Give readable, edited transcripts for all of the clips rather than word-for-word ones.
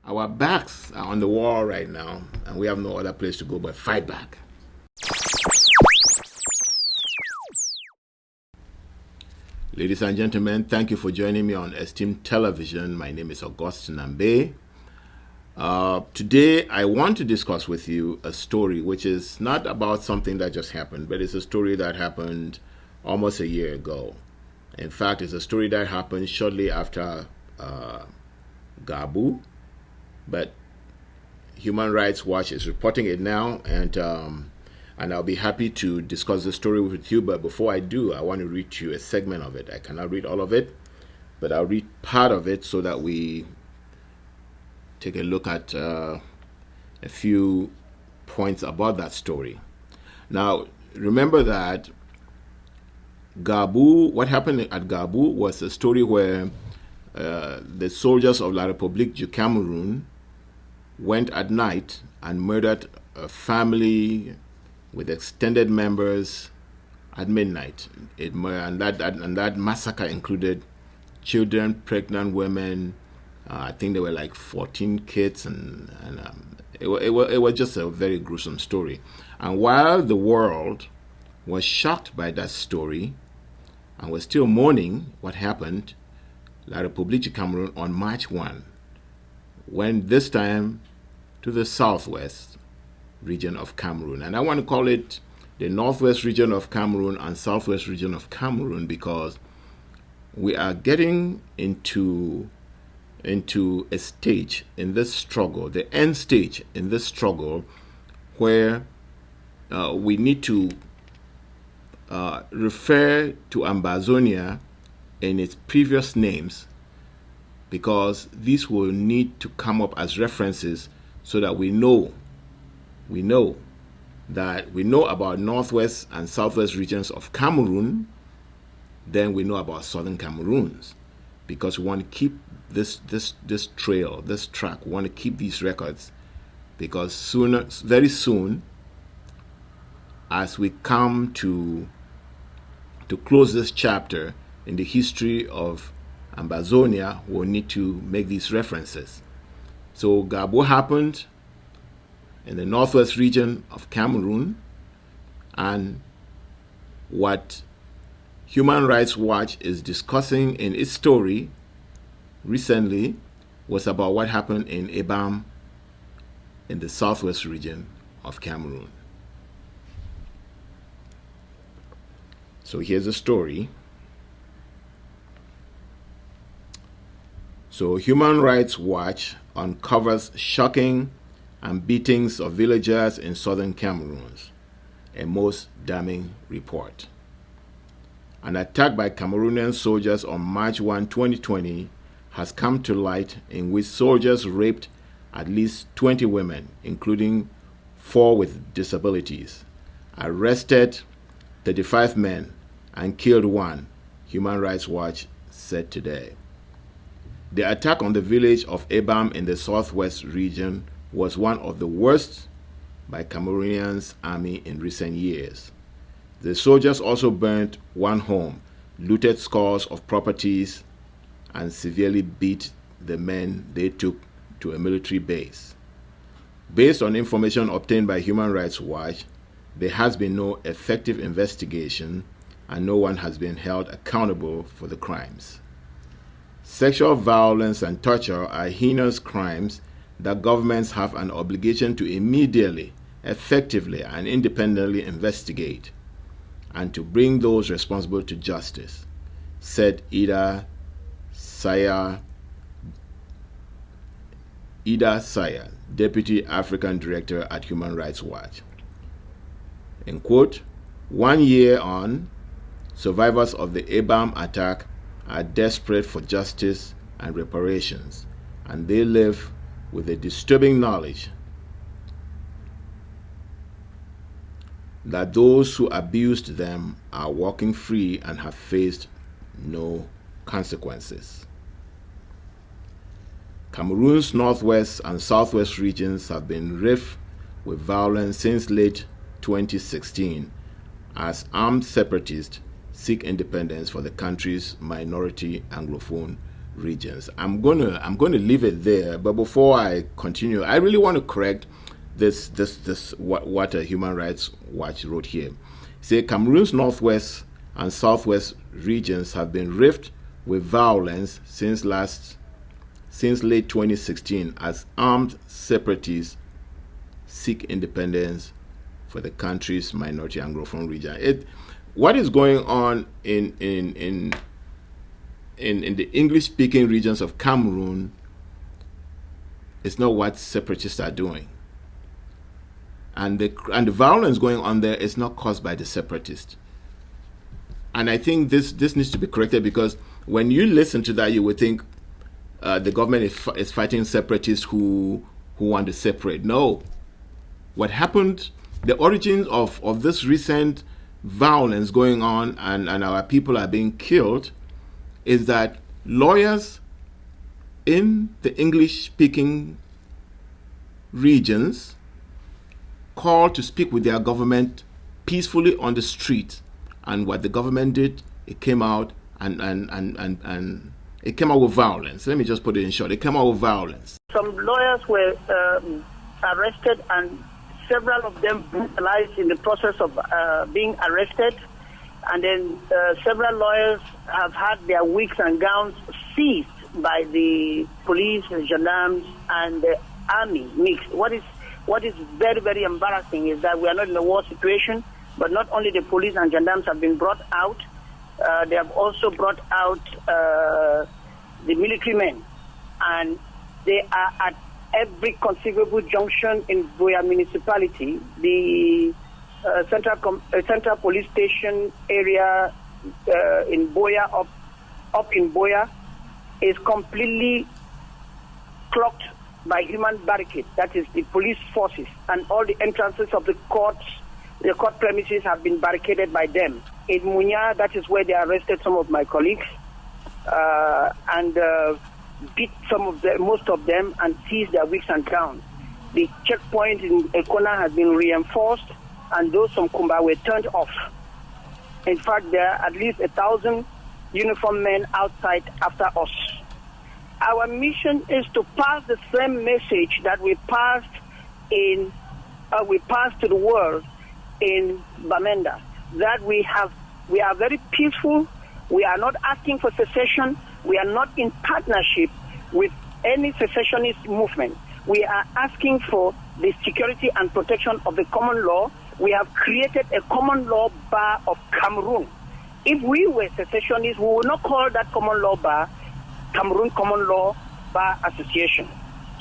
Our backs are on the wall right now, and we have no other place to go but fight back. Ladies and gentlemen, thank you for joining me on Esteemed Television. My name is Augustine Ambe. Today, I want to discuss with you a story which is not about something that just happened, but it's a story that happened almost a year ago. In fact, it's a story that happened shortly after Gabu, but Human Rights Watch is reporting it now, and I'll be happy to discuss the story with you. But before I do, I want to read to you a segment of it. I cannot read all of it, but I'll read part of it so that we take a look at a few points about that story. Now, remember that Gabu, what happened at Gabu was a story where the soldiers of La République du Cameroon went at night and murdered a family with extended members at midnight. And that massacre included children, pregnant women. I think there were like 14 kids, and it was just a very gruesome story. And while the world was shocked by that story and was still mourning what happened, La République du Cameroon on March 1 went this time to the southwest region of Cameroon. And I want to call it the northwest region of Cameroon and southwest region of Cameroon because we are getting into a stage in this struggle, the end stage in this struggle, where we need to refer to Ambazonia in its previous names, because these will need to come up as references so that we know about northwest and southwest regions of Cameroon, then we know about southern Cameroons, because we want to keep this trail, this track. We want to keep these records, because very soon, as we come to close this chapter in the history of Ambazonia, we'll need to make these references. So Gabu happened in the northwest region of Cameroon, and what Human Rights Watch is discussing in its story recently was about what happened in Ebam in the southwest region of Cameroon. So here's the story. So Human Rights Watch uncovers shocking and beatings of villagers in southern Cameroon, a most damning report. An attack by Cameroonian soldiers on March 1, 2020 has come to light, in which soldiers raped at least 20 women, including 4 with disabilities, arrested 35 men, and killed 1, Human Rights Watch said today. The attack on the village of Ebam in the southwest region was one of the worst by Cameroonians' army in recent years. The soldiers also burnt 1 home, looted scores of properties, and severely beat the men they took to a military base. Based on information obtained by Human Rights Watch, there has been no effective investigation, and no one has been held accountable for the crimes. Sexual violence and torture are heinous crimes that governments have an obligation to immediately, effectively, and independently investigate, and to bring those responsible to justice, said Ida Saya, Deputy African Director at Human Rights Watch. In quote, 1 year on, survivors of the Ebam attack are desperate for justice and reparations, and they live with the disturbing knowledge that those who abused them are walking free and have faced no consequences. Cameroon's northwest and southwest regions have been rife with violence since late 2016 as armed separatists seek independence for the country's minority Anglophone regions. I'm gonna leave it there. But before I continue, I really want to correct this what a Human Rights Watch wrote here. Say Cameroon's northwest and southwest regions have been rift with violence since late 2016 as armed separatists seek independence for the country's minority Anglophone region. What is going on in the English-speaking regions of Cameroon is not what separatists are doing. And the violence going on there is not caused by the separatists. And I think this needs to be corrected, because when you listen to that, you would think the government is fighting separatists who want to separate. No. What happened, the origins of this recent violence going on and our people are being killed, is that lawyers in the English-speaking regions called to speak with their government peacefully on the street, and what the government did, it came out and it came out with violence. Let me just put it in short. It came out with violence. Some lawyers were arrested, and several of them brutalized in the process of being arrested. And then several lawyers have had their wigs and gowns seized by the police, the gendarmes, and the army mixed. What is very, very embarrassing is that we are not in a war situation, but not only the police and gendarmes have been brought out, they have also brought out the military men, and they are at every conceivable junction in Boya municipality. The central police station area in Boya, up in Boya, is completely clocked by human barricades. That is the police forces, and all the entrances of the court premises have been barricaded by them. In Munya, that is where they arrested some of my colleagues and beat most of them, and seized their wigs and gowns. The checkpoint in Ekona has been reinforced, and those from Kumba were turned off. In fact, there are at least 1,000 uniformed men outside after us. Our mission is to pass the same message that we passed to the world in Bamenda, that we are very peaceful. We are not asking for secession. We are not in partnership with any secessionist movement. We are asking for the security and protection of the common law. We have created a common law bar of Cameroon. If we were secessionists, we would not call that common law bar Cameroon Common Law Bar Association.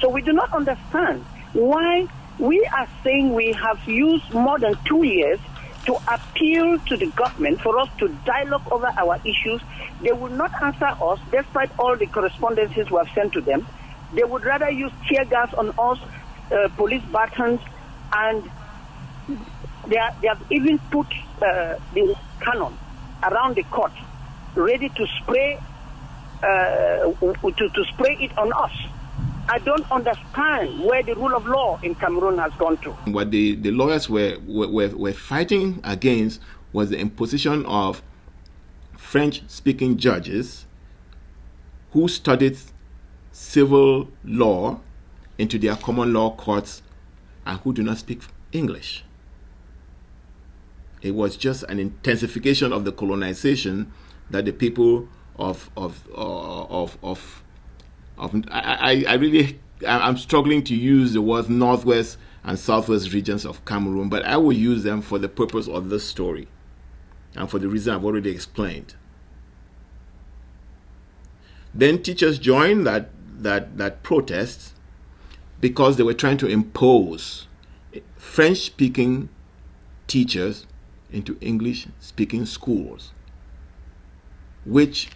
So we do not understand why we are saying we have used more than 2 years to appeal to the government for us to dialogue over our issues. They will not answer us despite all the correspondences we have sent to them. They would rather use tear gas on us, police batons, and they have even put the cannon around the court, ready to spray to spray it on us. I don't understand where the rule of law in Cameroon has gone to. What the lawyers were fighting against was the imposition of French-speaking judges who studied civil law into their common law courts and who do not speak English. It was just an intensification of the colonization that the people I'm struggling to use the words northwest and southwest regions of Cameroon, but I will use them for the purpose of this story and for the reason I've already explained. Then teachers joined that protest because they were trying to impose French-speaking teachers into English-speaking schools, which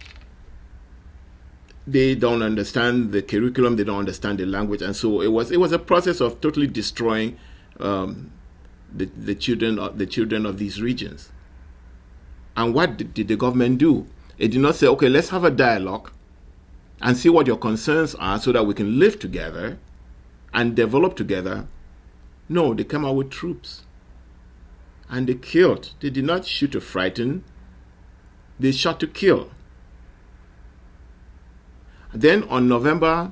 they don't understand the curriculum, they don't understand the language, and so it was a process of totally destroying the children of these regions. And what did the government do? It did not say, okay, let's have a dialogue and see what your concerns are so that we can live together and develop together. No, they came out with troops and they killed. They did not shoot to frighten, they shot to kill. Then on November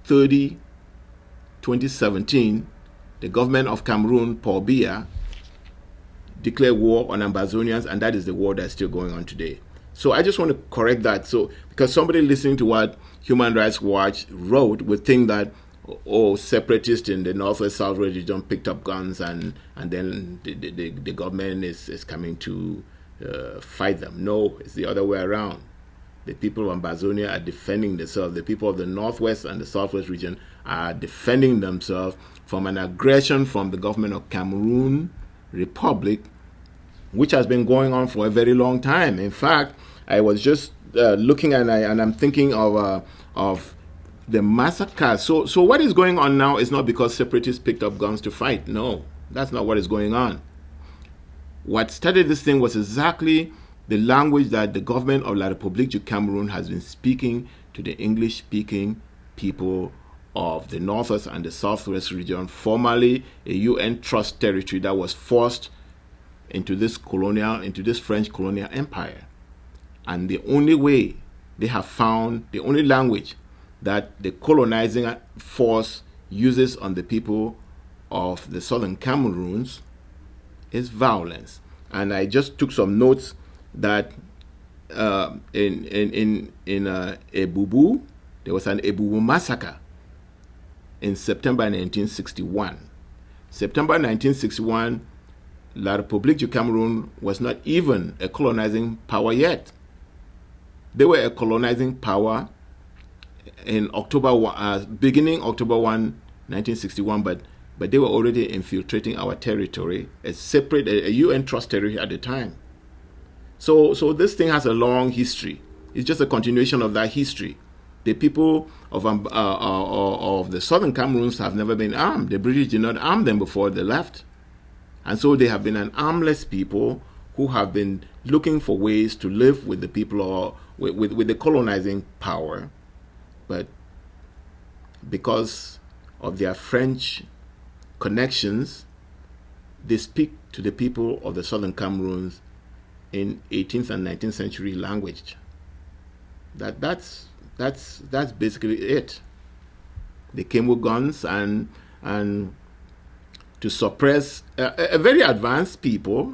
30, 2017, the government of Cameroon, Paul Biya, declared war on Ambazonians, and that is the war that's still going on today. So I just want to correct that. So because somebody listening to what Human Rights Watch wrote would think that, oh, separatists in the Northwest Southwest region picked up guns and then the government is coming to fight them. No, it's the other way around. The people of Ambazonia are defending themselves. The people of the Northwest and the Southwest region are defending themselves from an aggression from the government of Cameroon Republic, which has been going on for a very long time. In fact, I was just looking and I'm thinking of the massacre. So what is going on now is not because separatists picked up guns to fight. No, that's not what is going on. What started this thing was exactly the language that the government of La République du Cameroun has been speaking to the English-speaking people of the Northwest and the Southwest region, formerly a UN trust territory that was forced into this French colonial empire. And the only way they have found, the only language that the colonizing force uses on the people of the southern Cameroons is violence. And I just took some notes that in Ebubu, there was an Ebubu massacre in September 1961. September 1961, La République du Cameroun was not even a colonizing power yet. They were a colonizing power in beginning October 1, 1961, but they were already infiltrating our territory, a UN trust territory at the time. So this thing has a long history. It's just a continuation of that history. The people of the southern Cameroons have never been armed. The British did not arm them before they left. And so they have been an armless people who have been looking for ways to live with the people or with the colonizing power. But because of their French connections, they speak to the people of the southern Cameroons in 18th and 19th century language. That's basically it. They came with guns and to suppress a very advanced people,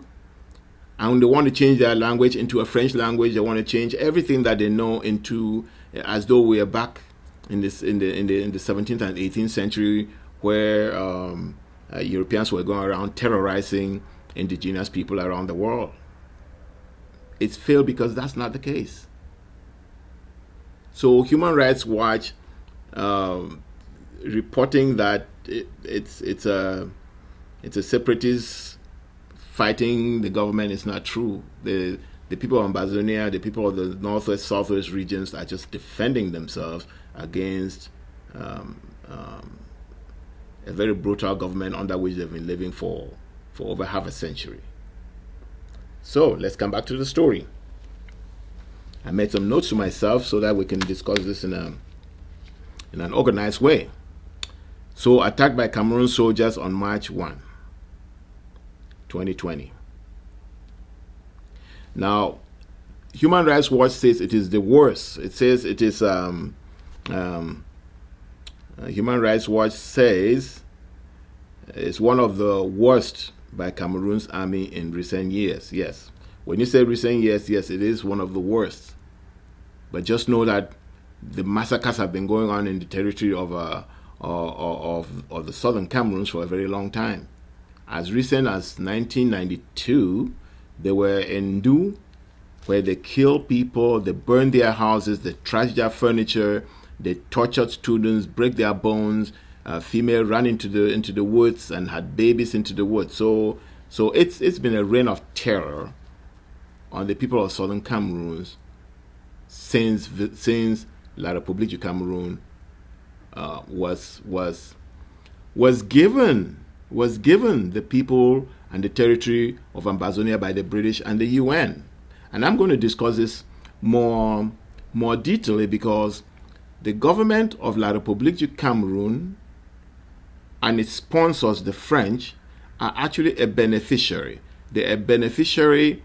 and they want to change their language into a French language. They want to change everything that they know into as though we are back in the 17th and 18th century, where Europeans were going around terrorizing indigenous people around the world. It's failed because that's not the case. So Human Rights Watch reporting that it's a separatist fighting the government is not true. The people of Ambazonia, the people of the Northwest, Southwest regions are just defending themselves against a very brutal government under which they've been living for over half a century. So let's come back to the story. I made some notes to myself so that we can discuss this in an organized way. So, attack by Cameroon soldiers on March 1, 2020. Now, Human Rights Watch says it is the worst. It says it is, Human Rights Watch says it's one of the worst by Cameroon's army in recent years. Yes. When you say recent years, yes, it is one of the worst. But just know that the massacres have been going on in the territory of the southern Cameroons for a very long time. As recent as 1992, they were in Ndu, where they killed people, they burned their houses, they trashed their furniture, they tortured students, break their bones. Female ran into the woods and had babies into the woods. So it's been a reign of terror on the people of southern Cameroon since La République du Cameroun was given the people and the territory of Ambazonia by the British and the UN. And I'm going to discuss this more detailedly because the government of La République du Cameroun and its sponsors, the French, are actually a beneficiary. They're a beneficiary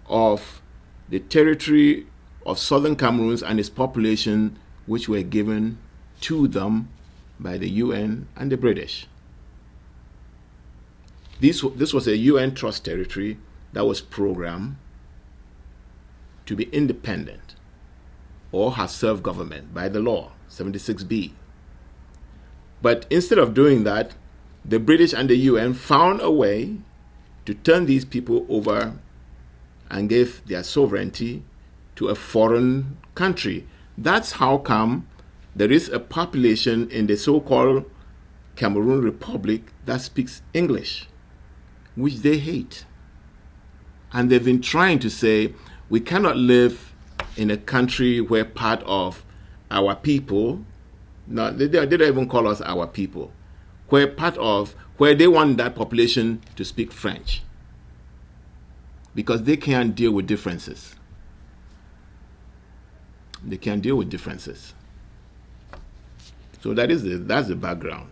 of the territory of southern Cameroon and its population which were given to them by the UN and the British. This was a UN trust territory that was programmed to be independent or have self-government by the law, 76B. But instead of doing that, the British and the UN found a way to turn these people over and give their sovereignty to a foreign country. That's how come there is a population in the so-called Cameroon Republic that speaks English, which they hate. And they've been trying to say, we cannot live in a country where part of our people, no, they don't even call us our people, where they want that population to speak French, because they can't deal with differences. They can't deal with differences. So that's the background.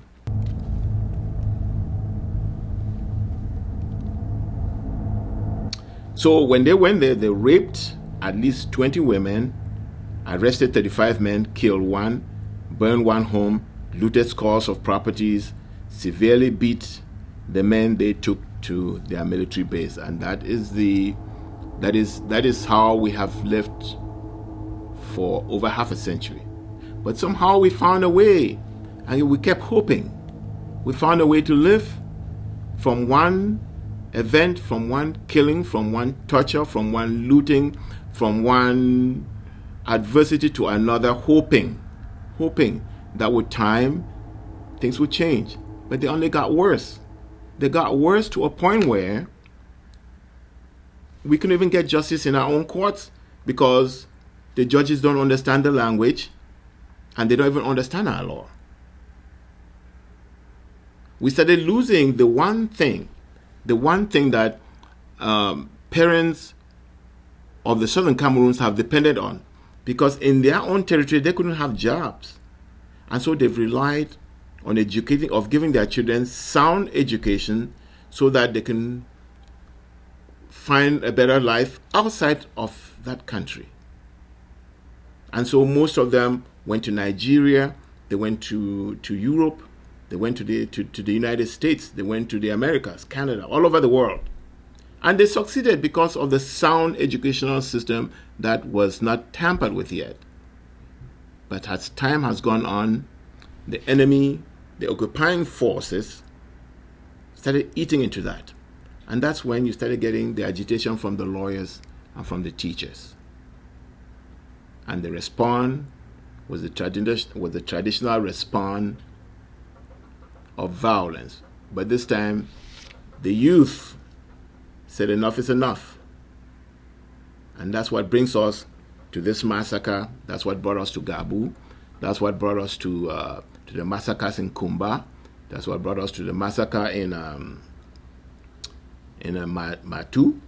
So when they went there, they raped at least 20 women, arrested 35 men, killed one, burned one home, looted scores of properties, severely beat the men they took to their military base. And that is how we have lived for over half a century. But somehow we found a way, and we kept hoping. We found a way to live from one event, from one killing, from one torture, from one looting, from one adversity to another, hoping that with time things would change. But they only got worse. They got worse to a point where we couldn't even get justice in our own courts because the judges don't understand the language and they don't even understand our law. We started losing the one thing that parents of the Southern Cameroons have depended on, because in their own territory they couldn't have jobs, and so they've relied on giving their children sound education so that they can find a better life outside of that country. And so most of them went to Nigeria, they went to Europe, they went to the United States, they went to the Americas, Canada, all over the world. And they succeeded because of the sound educational system that was not tampered with yet. But as time has gone on, the enemy, the occupying forces, started eating into that. And that's when you started getting the agitation from the lawyers and from the teachers. And the response was the traditional response of violence. But this time, the youth said enough is enough. And that's what brings us to this massacre. That's what brought us to Gabu. That's what brought us to the massacres in Kumba. That's what brought us to the massacre in Matu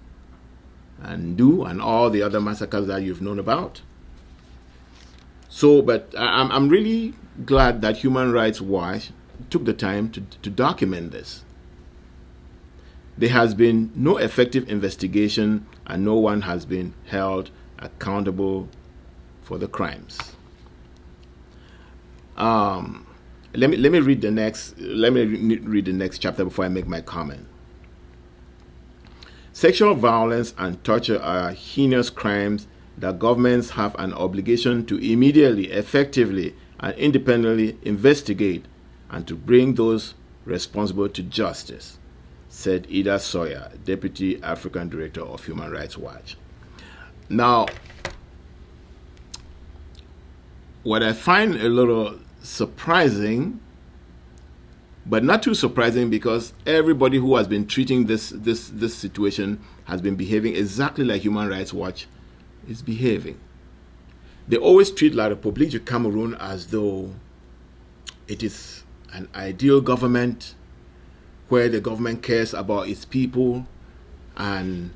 and Du and all the other massacres that you've known about. So, but I'm really glad that Human Rights Watch took the time to document this. There has been no effective investigation and no one has been held accountable for the crimes. Let me read the next chapter before I make my comment. Sexual violence and torture are heinous crimes that governments have an obligation to immediately, effectively, and independently investigate and to bring those responsible to justice, said Ida Sawyer, Deputy African Director of Human Rights Watch. Now, what I find a little surprising, but not too surprising, because everybody who has been treating this situation has been behaving exactly like Human Rights Watch is behaving. They always treat La République du Cameroon as though it is an ideal government where the government cares about its people and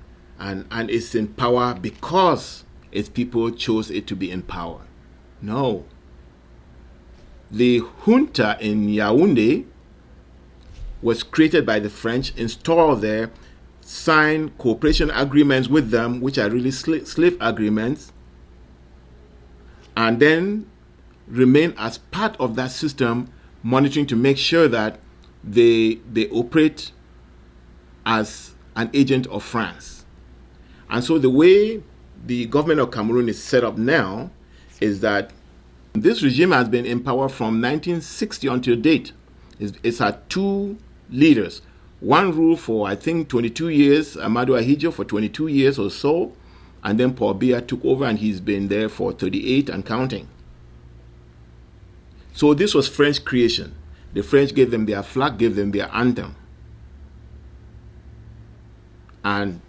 is in power because its people chose it to be in power. No. The junta in Yaoundé was created by the French, installed there, signed cooperation agreements with them, which are really slave agreements. And then remain as part of that system, monitoring to make sure that they operate as an agent of France. And so the way the government of Cameroon is set up now is that this regime has been in power from 1960 until date. It's had two leaders. One ruled for, I think, 22 years, Amadou Ahidjo for 22 years or so, and then Paul Biya took over and he's been there for 38 and counting. So this was French creation. The French gave them their flag, gave them their anthem. And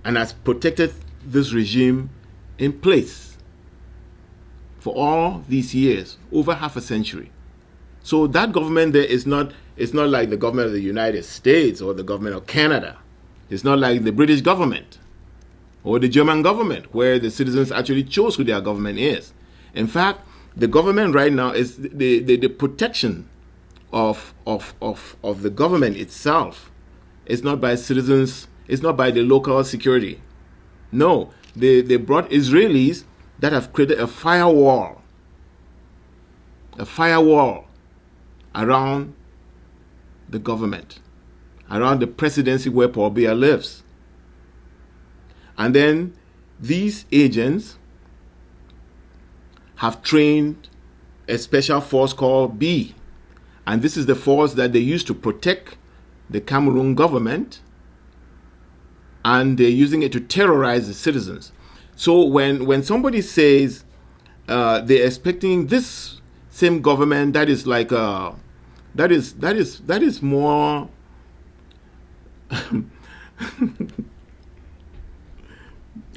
has protected this regime in place for all these years, over half a century. So that government there is not like the government of the United States or the government of Canada. It's not like the British government or the German government, where the citizens actually chose who their government is. In fact, the government right now is the protection of the government itself. It's not by citizens, it's not by the local security. No, they brought Israelis that have created a firewall around the government, around the presidency where Paul Biya lives. And then these agents have trained a special force called B. And this is the force that they use to protect the Cameroon government, and they're using it to terrorize the citizens. So when somebody says they're expecting this same government that is like that is more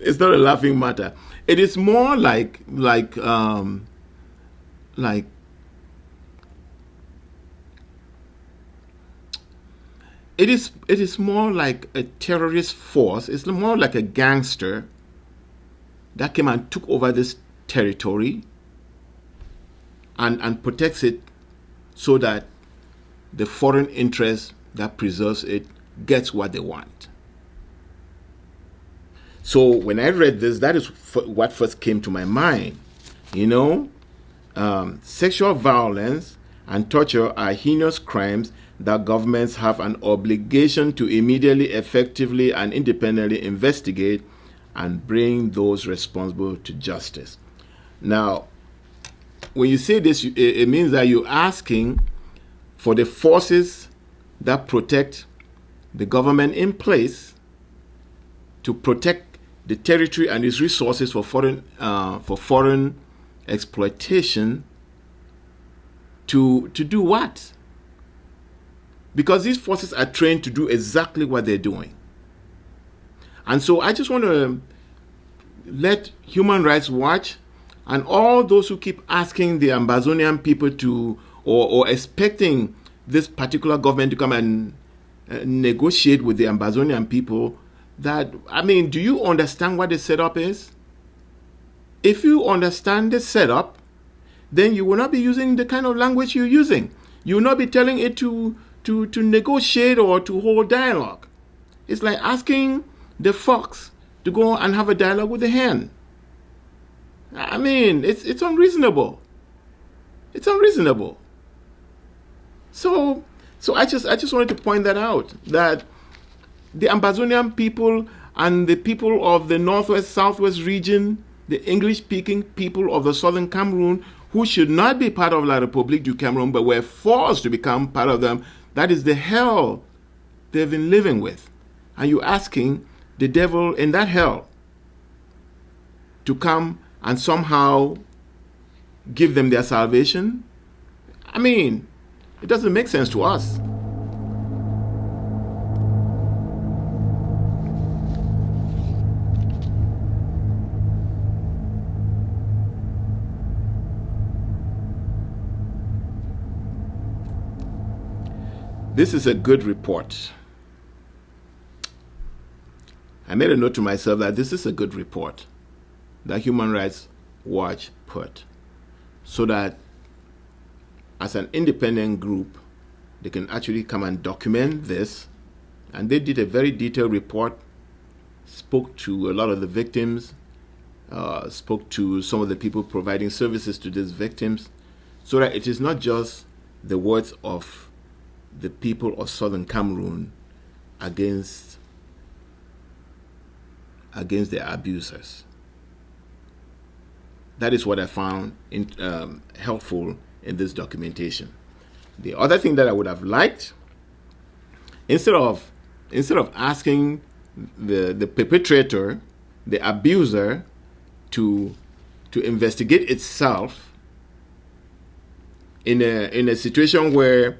it's not a laughing matter. It is more like it is more like a terrorist force. It's more like a gangster that came and took over this territory and protects it so that the foreign interest that preserves it gets what they want. So when I read this, that is what first came to my mind. Sexual violence and torture are heinous crimes that governments have an obligation to immediately, effectively, and independently investigate and bring those responsible to justice. Now, when you say this, it means that you're asking for the forces that protect the government in place to protect the territory and its resources for foreign exploitation to do what? Because these forces are trained to do exactly what they're doing. And so I just want to let Human Rights Watch and all those who keep asking the Ambazonian people to, or expecting this particular government to come and negotiate with the Ambazonian people, that, do you understand what the setup is? If you understand the setup, then you will not be using the kind of language you're using. You will not be telling it to negotiate or to hold dialogue. It's like asking the fox to go and have a dialogue with the hen. It's unreasonable. It's unreasonable. So I just wanted to point that out, that the Ambazonian people and the people of the Northwest, Southwest region, the English-speaking people of the Southern Cameroon, who should not be part of La République du Cameroun, but were forced to become part of them, that is the hell they've been living with. And you're asking the devil in that hell to come and somehow give them their salvation? It doesn't make sense to us. This is a good report. I made a note to myself that this is a good report that Human Rights Watch put, so that as an independent group, they can actually come and document this. And they did a very detailed report, spoke to a lot of the victims, spoke to some of the people providing services to these victims, so that it is not just the words of the people of southern Cameroon against their abusers. That is what I found helpful in this documentation. The other thing that I would have liked, instead of asking the perpetrator, the abuser, to investigate itself in a situation where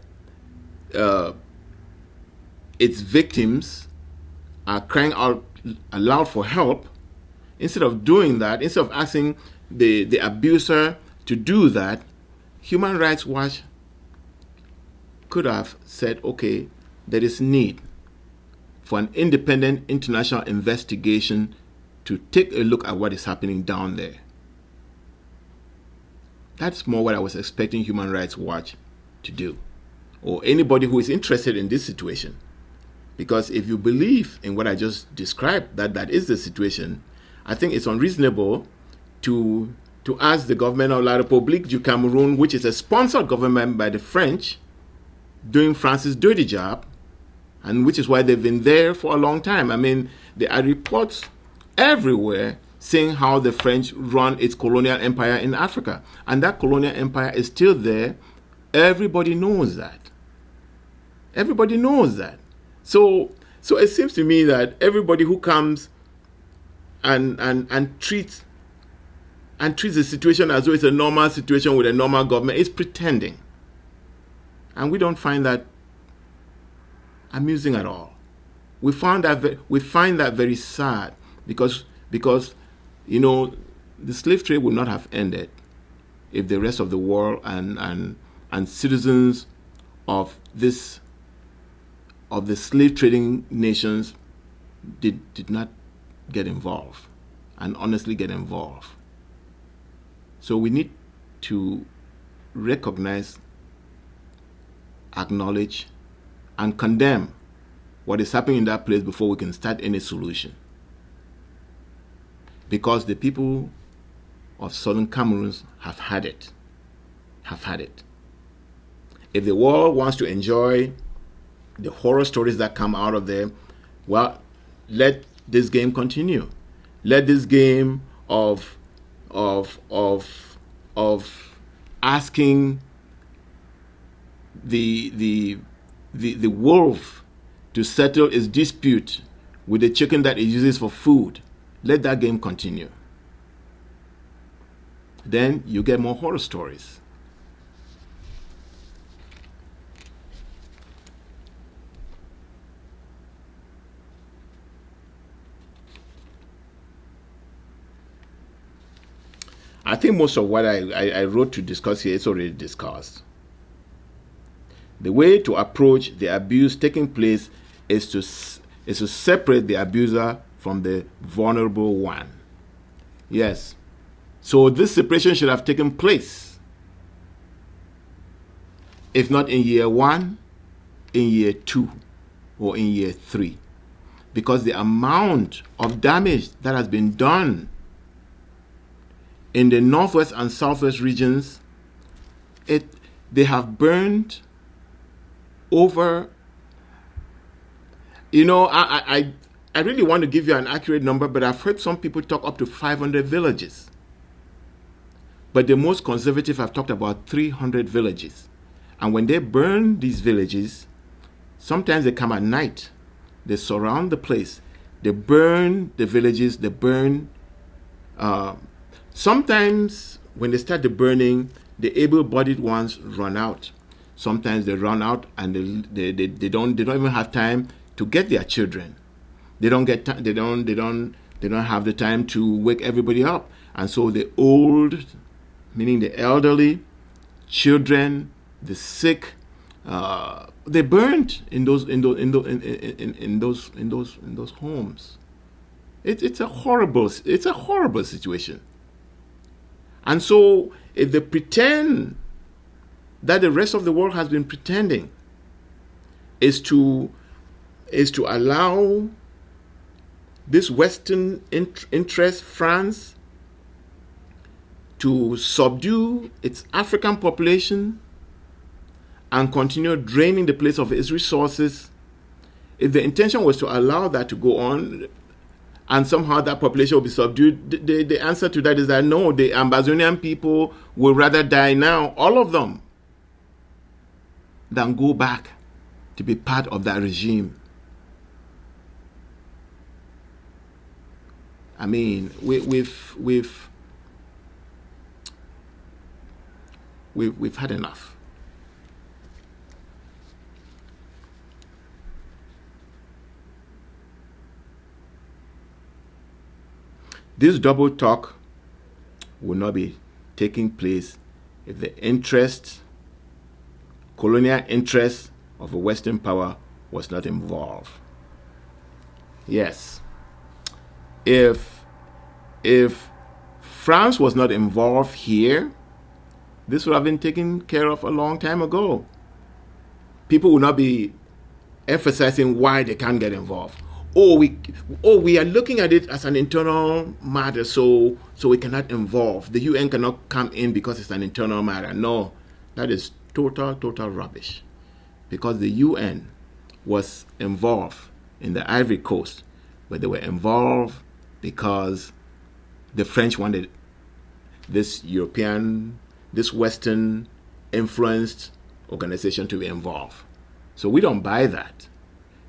its victims are crying out aloud for help, instead of doing that, instead of asking the abuser to do that, Human Rights Watch could have said, okay, there is need for an independent international investigation to take a look at what is happening down there. That's more what I was expecting Human Rights Watch to do, or anybody who is interested in this situation. Because if you believe in what I just described, that is the situation, I think it's unreasonable to ask the government of La République du Cameroon, which is a sponsored government by the French, doing France's dirty job, and which is why they've been there for a long time. I mean, there are reports everywhere saying how the French run its colonial empire in Africa. And that colonial empire is still there. Everybody knows that. Everybody knows that. So it seems to me that everybody who comes and treats the situation as though it's a normal situation with a normal government is pretending. And we don't find that amusing at all. We find that very sad, because you know, the slave trade would not have ended if the rest of the world and citizens of the slave trading nations did not get involved, and honestly get involved. So we need to recognize, acknowledge, and condemn what is happening in that place before we can start any solution. Because the people of southern Cameroon have had it. If the world wants to enjoy the horror stories that come out of there, well, let this game continue. Let this game of asking the wolf to settle its dispute with the chicken that it uses for food, let that game continue. Then you get more horror stories. I think most of what I wrote to discuss here is already discussed. The way to approach the abuse taking place is to separate the abuser from the vulnerable one. Yes. So this separation should have taken place. If not in year 1, in year 2, or in year 3. Because the amount of damage that has been done in the northwest and southwest regions, they have burned over, you know, I really want to give you an accurate number, but I've heard some people talk up to 500 villages. But the most conservative have talked about 300 villages. And when they burn these villages, sometimes they come at night. They surround the place. They burn the villages. They burn. Sometimes when they start the burning, the able-bodied ones run out. Sometimes they run out and they don't even have time to get their children. They don't have the time to wake everybody up. And so the old, meaning the elderly, children, the sick, they burned in those homes. It's a horrible situation. And so if they pretend that the rest of the world has been pretending is to allow this Western interest, France, to subdue its African population and continue draining the place of its resources, if the intention was to allow that to go on and somehow that population will be subdued, the answer to that is that no, the Amazonian people will rather die now, all of them, than go back to be part of that regime. I mean, we've had enough. This double talk will not be taking place if the colonial interest of a Western power was not involved. Yes, if France was not involved here, this would have been taken care of a long time ago. People would not be emphasizing why they can't get involved. We are looking at it as an internal matter, so we cannot involve. The UN cannot come in because it's an internal matter. No, that is total rubbish. Because the UN was involved in the Ivory Coast, but they were involved because the French wanted this Western influenced organization to be involved. So we don't buy that.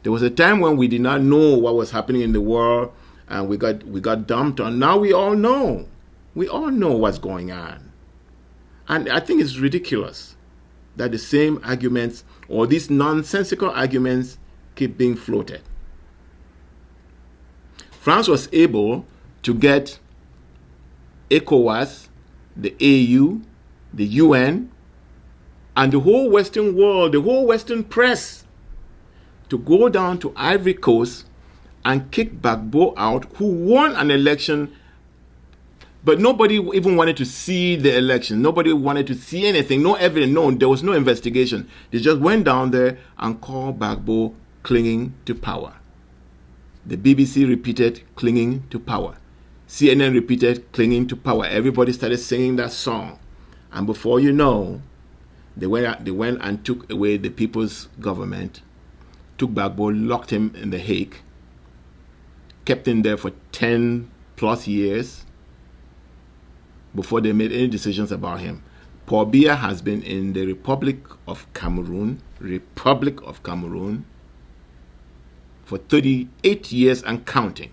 There was a time when we did not know what was happening in the world, and we got dumped on. Now we all know. We all know what's going on. And I think it's ridiculous that the same arguments or these nonsensical arguments keep being floated. France was able to get ECOWAS, the AU, the UN, and the whole Western world, the whole Western press, to go down to Ivory Coast and kick Gbagbo out, who won an election, but nobody even wanted to see the election. Nobody wanted to see anything, no evidence, no, there was no investigation. They just went down there and called Gbagbo clinging to power. The BBC repeated clinging to power. CNN repeated clinging to power. Everybody started singing that song. And before you know, they went and took away the people's government, took Gbagbo, locked him in The Hague, kept him there for 10 plus years before they made any decisions about him. Paul Biya has been in the Republic of Cameroon for 38 years and counting.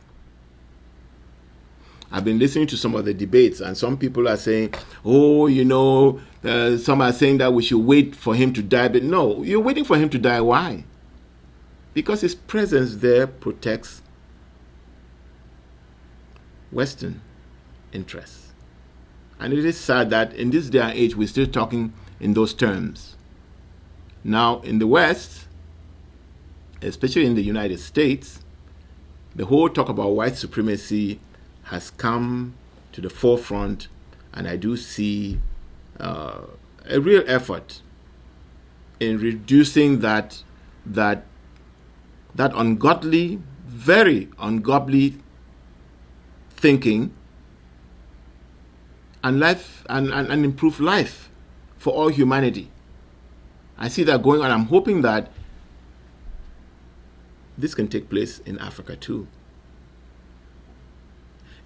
I've been listening to some of the debates, and some people are saying, some are saying that we should wait for him to die. But no, you're waiting for him to die. Why? Because his presence there protects Western interests. And it is sad that in this day and age, we're still talking in those terms. Now, in the West, especially in the United States, the whole talk about white supremacy has come to the forefront, and I do see a real effort in reducing that ungodly, very ungodly thinking and improve life for all humanity. I see that going on. I'm hoping that this can take place in Africa too.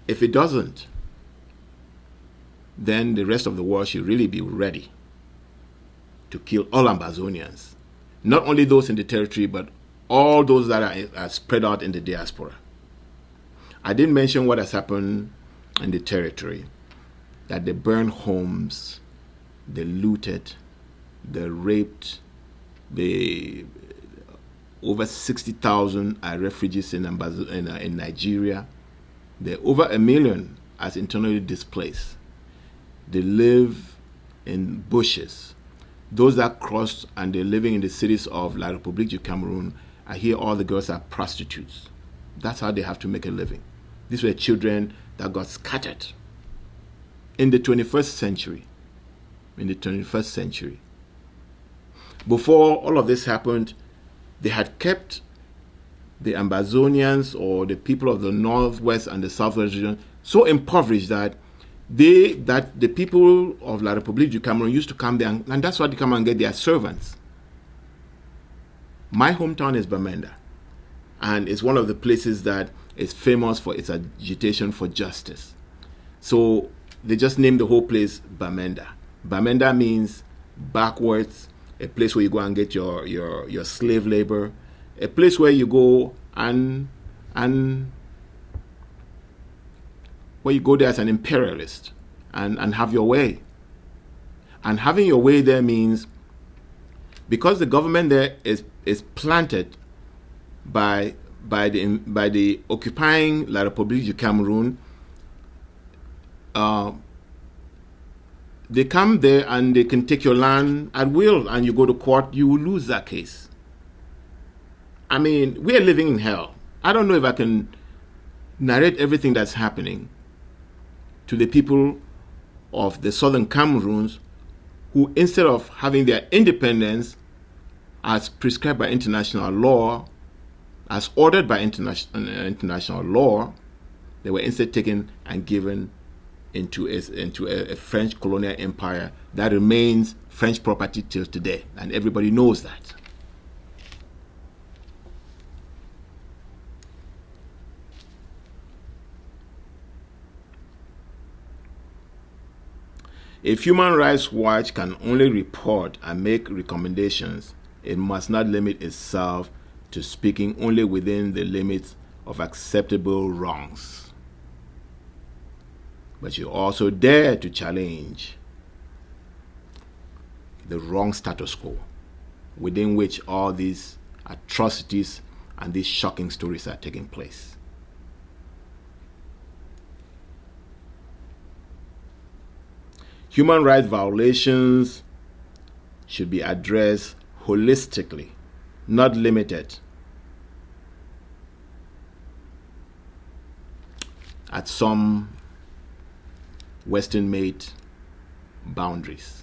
If it doesn't, then the rest of the world should really be ready to kill all Amazonians. Not only those in the territory, but all those that are spread out in the diaspora. I didn't mention what has happened in the territory, that they burned homes, they looted, they raped, over 60,000 are refugees in Nigeria. There are over 1 million as internally displaced. They live in bushes. Those that crossed and they're living in the cities of La République du Cameroon, I hear all the girls are prostitutes. That's how they have to make a living. These were children that got scattered in the 21st century. Before all of this happened, they had kept the Amazonians or the people of the Northwest and the Southwest region so impoverished that the people of La République du Cameroon used to come there, and that's why they come and get their servants. My hometown is Bamenda, and it's one of the places that is famous for its agitation for justice. So they just named the whole place Bamenda. Bamenda means backwards, a place where you go and get your slave labor, a place where you go and where you go there as an imperialist and have your way. And having your way there means, because the government there is planted by the occupying La République du Cameroon, they come there and they can take your land at will, and you go to court, you will lose that case. I mean, we are living in hell. I don't know if I can narrate everything that's happening to the people of the southern Cameroons, who, instead of having their independence as prescribed by international law, as ordered by international law, they were instead taken and given into a French colonial empire that remains French property till today, and everybody knows that. If Human Rights Watch can only report and make recommendations, it must not limit itself to speaking only within the limits of acceptable wrongs. But you also dare to challenge the wrong status quo within which all these atrocities and these shocking stories are taking place. Human rights violations should be addressed holistically, not limited at some Western-made boundaries.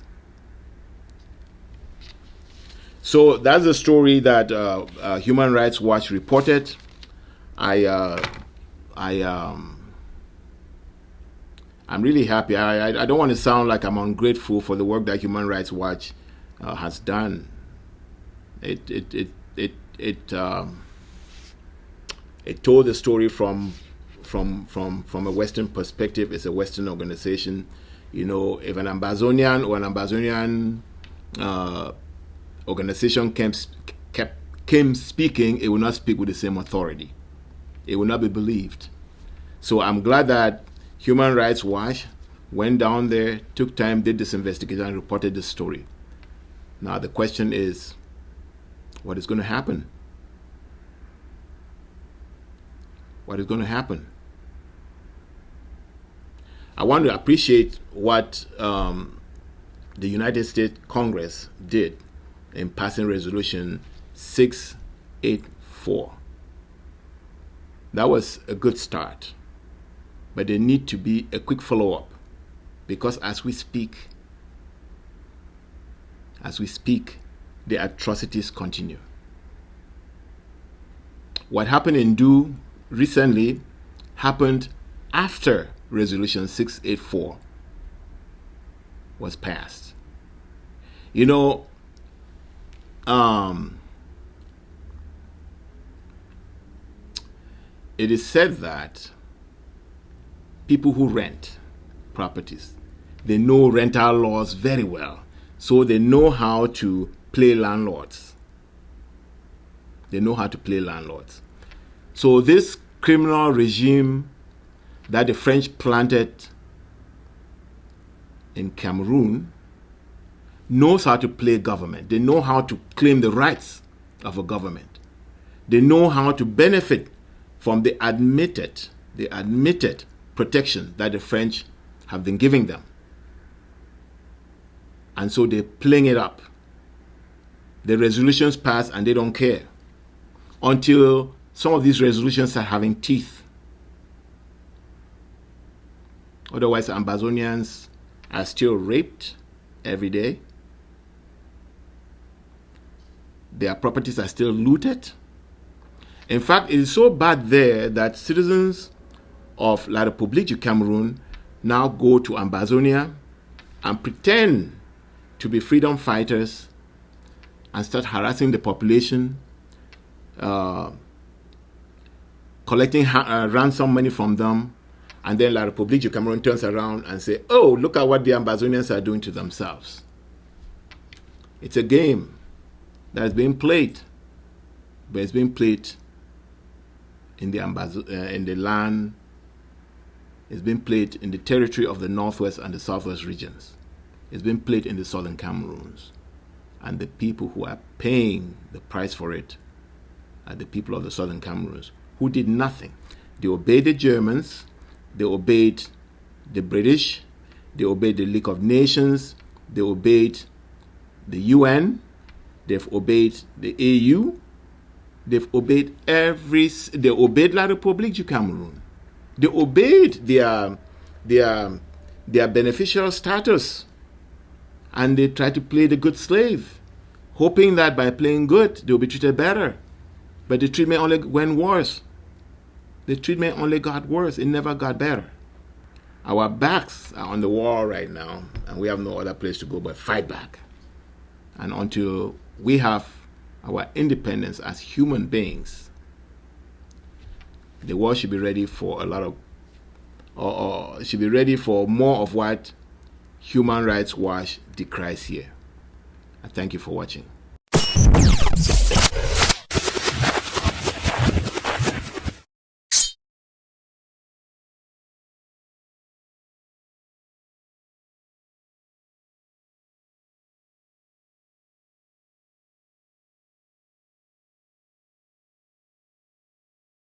So that's the story that Human Rights Watch reported. I'm really happy. I don't want to sound like I'm ungrateful for the work that Human Rights Watch has done. It told the story from a Western perspective. It's a Western organization. You know, if an Ambazonian or an Ambazonian organization came speaking, it will not speak with the same authority. It will not be believed. So I'm glad that Human Rights Watch went down there, took time, did this investigation, and reported this story. Now the question is, what is going to happen? What is going to happen? I want to appreciate what the United States Congress did in passing Resolution 684. That was a good start. But there need to be a quick follow-up, because as we speak, the atrocities continue. What happened in Du recently happened after Resolution 684 was passed. You know, it is said that people who rent properties, they know rental laws very well, so they know how to play landlords. So this criminal regime that the French planted in Cameroon knows how to play government. They know how to claim the rights of a government. They know how to benefit from the admitted protection that the French have been giving them. And so they're playing it up. The resolutions pass and they don't care until some of these resolutions are having teeth. Otherwise, Ambazonians are still raped every day. Their properties are still looted. In fact, it is so bad there that citizens of La République du Cameroon now go to Ambazonia and pretend to be freedom fighters and start harassing the population, collecting ransom money from them, and then La République du Cameroon turns around and say, oh, look at what the Ambazonians are doing to themselves. It's a game that is being played, but it's being played in the land. It's been played in the territory of the northwest and the southwest regions. It's been played in the southern Cameroons. And the people who are paying the price for it are the people of the southern Cameroons, who did nothing. They obeyed the Germans, they obeyed the British, they obeyed the League of Nations, they obeyed the UN, they've obeyed the AU, they've obeyed they obeyed La République du Cameroon. They obeyed their beneficial status, and they tried to play the good slave, hoping that by playing good, they'll be treated better. But the treatment only went worse. The treatment only got worse. It never got better. Our backs are on the wall right now, and we have no other place to go but fight back. And until we have our independence as human beings, the world should be ready for a lot of, or should be ready for more of what Human Rights Watch decries here. I thank you for watching.